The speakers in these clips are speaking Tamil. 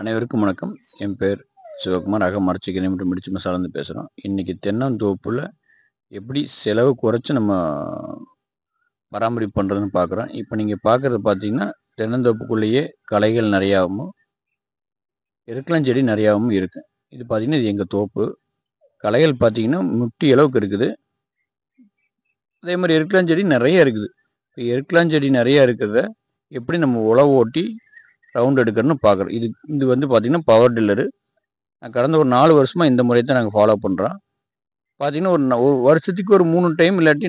அனைவருக்கும் வணக்கம். என் பேர் சிவகுமார். மரச்சிக்கனை மற்றும் மிடிச்சு மசாலாந்து பேசுகிறோம். இன்றைக்கி தென்னந்தோப்பில் எப்படி செலவு குறைச்சி நம்ம பராமரிப்பு பண்ணுறதுன்னு பார்க்குறோம். இப்போ நீங்கள் பார்க்குறது பார்த்தீங்கன்னா தென்னந்தோப்புக்குள்ளேயே களைகள் நிறையாவும் எருக்கலஞ்செடி நிறையாவும் இருக்குது. இது பார்த்திங்கன்னா இது எங்கள் தோப்பு. களைகள் பார்த்திங்கன்னா முட்டி அளவுக்கு இருக்குது. அதே மாதிரி எருக்கலஞ்செடி நிறைய இருக்குது. இப்போ எருக்கலஞ்செடி நிறையா இருக்கிறத எப்படி நம்ம உழவு ஓட்டி ரவுண்ட் எடுக்கிறன்னு பார்க்குறோம். இது வந்து பார்த்திங்கன்னா பவர் டில்லரு. நான் கடந்த ஒரு 4 வருஷமாக இந்த முறையை தான் நாங்கள் ஃபாலோ பண்ணுறோம். பார்த்திங்கன்னா ஒரு வருஷத்துக்கு ஒரு 3 டைம் இல்லாட்டி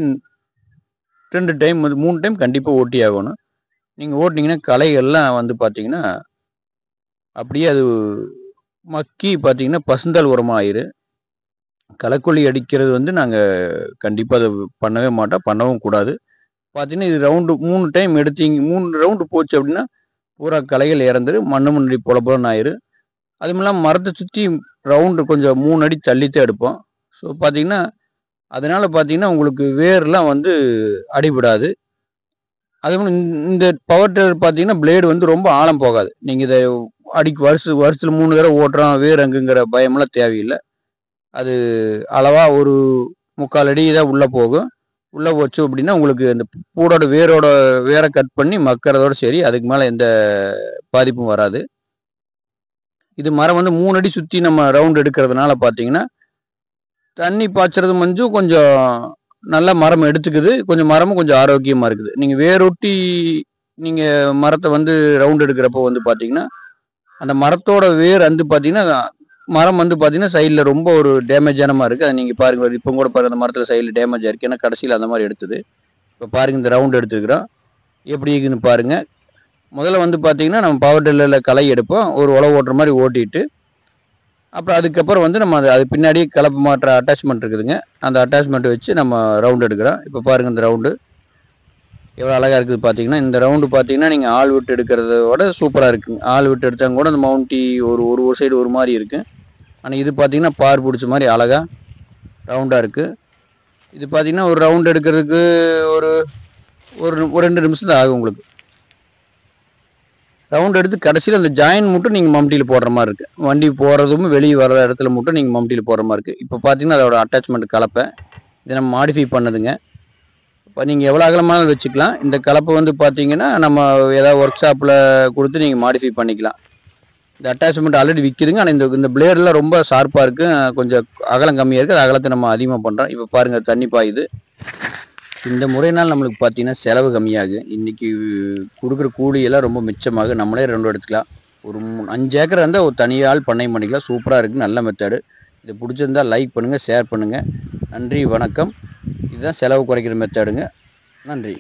2 டைம் வந்து 3 டைம் கண்டிப்பாக ஓட்டி ஆகணும். நீங்கள் ஓட்டினீங்கன்னா களைகள்லாம் வந்து பார்த்திங்கன்னா அப்படியே அது மக்கி பார்த்திங்கன்னா பசுந்தாள் உரமாக ஆயிரும். களைக்கொல்லி அடிக்கிறது வந்து நாங்கள் கண்டிப்பாக அதை பண்ணவே மாட்டோம், பண்ணவும் கூடாது. பார்த்திங்கன்னா இது ரவுண்டு 3 டைம் எடுத்தீங்க, 3 ரவுண்டு போச்சு அப்படின்னா பூரா களைகள் இறந்துரு, மண்ணு முன்னாடி பொலப்பொலன்னு ஆயிரும். அதுவும் இல்லாமல் மரத்தை சுற்றி ரவுண்டு கொஞ்சம் 3 அடி தள்ளித்தான் எடுப்போம். ஸோ பார்த்தீங்கன்னா அதனால் பார்த்தீங்கன்னா உங்களுக்கு வேர்லாம் வந்து அடிபடாது. அதுவும் இந்த பவர் டில்லர் பார்த்தீங்கன்னா பிளேடு வந்து ரொம்ப ஆழம் போகாது. நீங்கள் இதை வருஷத்தில் 3 தடவை ஓட்டுறோம் வேர் அங்குங்கிற பயமெல்லாம் தேவையில்லை. அது அளவாக ஒரு 3/4 அடி தான் உள்ளே போகும். உள்ளே போச்சு அப்படின்னா உங்களுக்கு அந்த பூடோட வேரை கட் பண்ணி மக்கிறதோட சரி, அதுக்கு மேலே எந்த பாதிப்பும் வராது. இது மரம் வந்து 3 அடி சுற்றி நம்ம ரவுண்ட் எடுக்கிறதுனால பார்த்தீங்கன்னா தண்ணி பாய்ச்சறது கொஞ்சம் நல்லா மரம் எடுத்துக்குது. மரமும் கொஞ்சம் ஆரோக்கியமாக இருக்குது. நீங்கள் வேரொட்டி நீங்கள் மரத்தை வந்து ரவுண்ட் எடுக்கிறப்போ வந்து பார்த்தீங்கன்னா அந்த மரத்தோட வேர் வந்து பார்த்தீங்கன்னா மரம் வந்து பார்த்தீங்கன்னா சைடில் ரொம்ப ஒரு டேமேஜான மாதிரி இருக்குது. அதை நீங்கள் பாருங்கள், இப்போ கூட பாருங்கள், அந்த மரத்தில் சைடில் டேமேஜ் ஆயிருக்கு. ஏன்னா கடைசியில் அந்த மாதிரி எடுத்தது. இப்போ பாருங்கள், இந்த ரவுண்ட் எடுத்துருக்குறோம் எப்படி இருக்குன்னு பாருங்கள். முதல்ல வந்து பார்த்தீங்கன்னா நம்ம பவர் டில்லரில் களை எடுப்போம், ஒரு உழவு ஓட்டுற மாதிரி ஓட்டிட்டு அப்புறம் அதுக்கப்புறம் வந்து நம்ம அது பின்னாடியே கலப்பு மாற்ற அட்டாச்மெண்ட் இருக்குதுங்க. அந்த அட்டாச்மெண்ட்டை வச்சு நம்ம ரவுண்ட் எடுக்கிறோம். இப்போ பாருங்கள் இந்த ரவுண்டு எவ்வளோ அழகாக இருக்குது பார்த்தீங்கன்னா. இந்த ரவுண்டு பார்த்தீங்கன்னா நீங்கள் ஆள் விட்டு எடுக்கிறதோட சூப்பராக இருக்குங்க. ஆள் விட்டு எடுத்தாங்க கூட அந்த மவுண்டி ஒரு சைடு ஒரு மாதிரி இருக்குது. ஆனால் இது பார்த்தீங்கன்னா பார் பிடிச்ச மாதிரி அழகாக ரவுண்டாக இருக்குது. இது பார்த்தீங்கன்னா ஒரு ரவுண்ட் எடுக்கிறதுக்கு ஒரு 2 நிமிஷம் தான் ஆகும் உங்களுக்கு. ரவுண்ட் எடுத்து கடைசியில் அந்த ஜாயின் மட்டும் நீங்கள் மம்டியில் போடுற மாதிரி இருக்குது. வண்டி போகிறதும் வெளியே வர்ற இடத்துல மட்டும் நீங்கள் மம்டியில் போடுற மாதிரி இருக்குது. இப்போ பார்த்தீங்கன்னா அதோட அட்டாச்மெண்ட் கலப்பை இதை நம்ம மாடிஃபை பண்ணதுங்க. இப்போ நீங்கள் எவ்வளோ அகலமானாலும் வச்சுக்கலாம். இந்த கலப்பை வந்து பார்த்தீங்கன்னா நம்ம ஏதாவது ஒர்க் ஷாப்பில் கொடுத்து நீங்கள் மாடிஃபை பண்ணிக்கலாம். இந்த அட்டாச்மெண்ட் ஆல்ரெடி விற்கிதுங்க. ஆனால் இந்த பிளேடெலாம் ரொம்ப ஷார்ப்பாக இருக்குது. கொஞ்சம் அகலம் கம்மியாக இருக்குது. அகலத்தை நம்ம அதிகமாக பண்ணுறோம். இப்போ பாருங்கள் தண்ணி பாயுது. இந்த முறையினால் நம்மளுக்கு பார்த்தீங்கன்னா செலவு கம்மியாகும். இன்றைக்கி கொடுக்குற கூலியெல்லாம் ரொம்ப மிச்சமாகும். நம்மளே 2 எடுத்துக்கலாம். ஒரு 5 ஏக்கர் இருந்தால் ஒரு தனியால் பண்ணை பண்ணிக்கலாம். சூப்பராக இருக்குது, நல்ல மெத்தடு. இதை பிடிச்சிருந்தால் லைக் பண்ணுங்கள், ஷேர் பண்ணுங்கள். நன்றி, வணக்கம். இதுதான் செலவு குறைக்கிற மெத்தடுங்க. நன்றி.